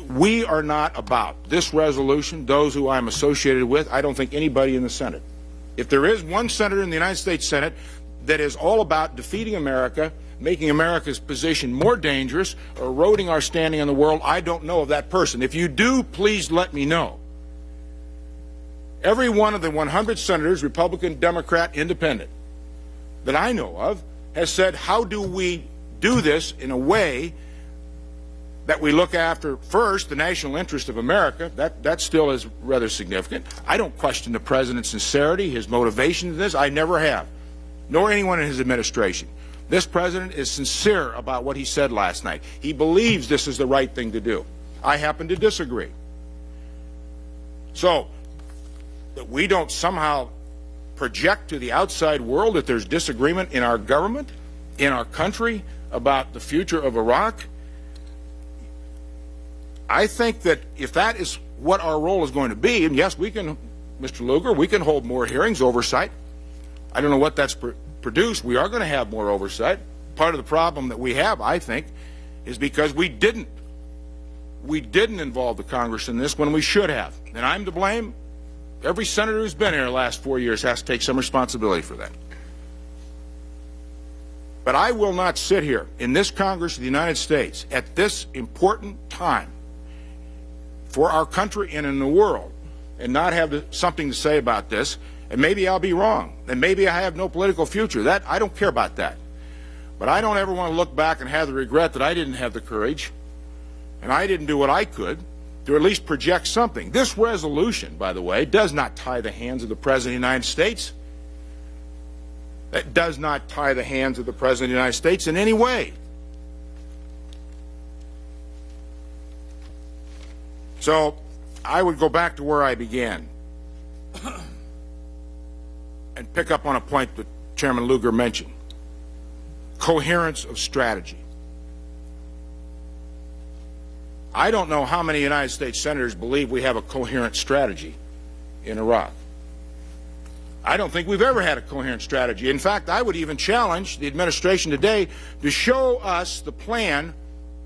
We are not about this resolution, those who I'm associated with, I don't think anybody in the Senate. If there is one senator in the United States Senate that is all about defeating America, making America's position more dangerous, or eroding our standing in the world, I don't know of that person. If you do, please let me know. Every one of the 100 senators, Republican, Democrat, Independent, that I know of, has said, how do we do this in a way that we look after, first, the national interest of America? That still is rather significant. I don't question the President's sincerity, his motivation in this. I never have, nor anyone in his administration. This President is sincere about what he said last night. He believes this is the right thing to do. I happen to disagree. So, that we don't somehow project to the outside world that there's disagreement in our government, in our country, about the future of Iraq, I think that if that is what our role is going to be, and yes, we can, Mr. Lugar, we can hold more hearings, oversight. I don't know what that's produced. We are going to have more oversight. Part of the problem that we have, I think, is because we didn't involve the Congress in this when we should have. And I'm to blame. Every senator who's been here the last 4 years has to take some responsibility for that. But I will not sit here in this Congress of the United States at this important time for our country and in the world and not have something to say about this. And maybe I'll be wrong, and maybe I have no political future. That I don't care about that. But I don't ever want to look back and have the regret that I didn't have the courage and I didn't do what I could to at least project something. This resolution, by the way, does not tie the hands of the President of the United States. It does not tie the hands of the President of the United States in any way. So I would go back to where I began and pick up on a point that Chairman Lugar mentioned. Coherence of strategy. I don't know how many United States senators believe we have a coherent strategy in Iraq. I don't think we've ever had a coherent strategy. In fact, I would even challenge the administration today to show us the plan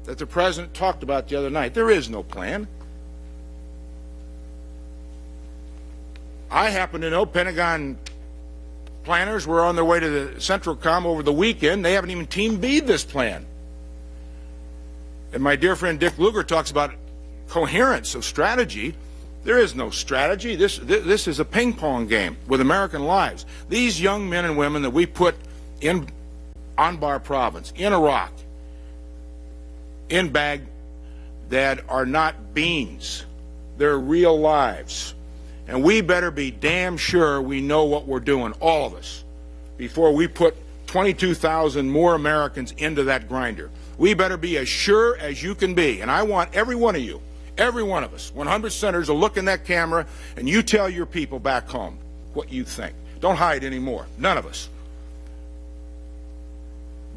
that the President talked about the other night. There is no plan. I happen to know Pentagon planners were on their way to the Central Com over the weekend. They haven't even Team B'd this plan. And my dear friend Dick Lugar talks about coherence of strategy. There is no strategy. This is a ping pong game with American lives. These young men and women that we put in Anbar province, in Iraq, in Baghdad are not beans. They're real lives. And we better be damn sure we know what we're doing, all of us, before we put 22,000 more Americans into that grinder. We better be as sure as you can be. And I want every one of you, every one of us, 100 senators, to look in that camera and you tell your people back home what you think. Don't hide anymore. None of us.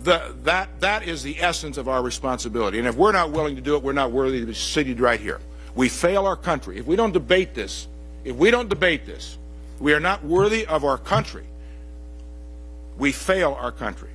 That is the essence of our responsibility. And if we're not willing to do it, we're not worthy to be seated right here. We fail our country. If we don't debate this, we are not worthy of our country. We fail our country.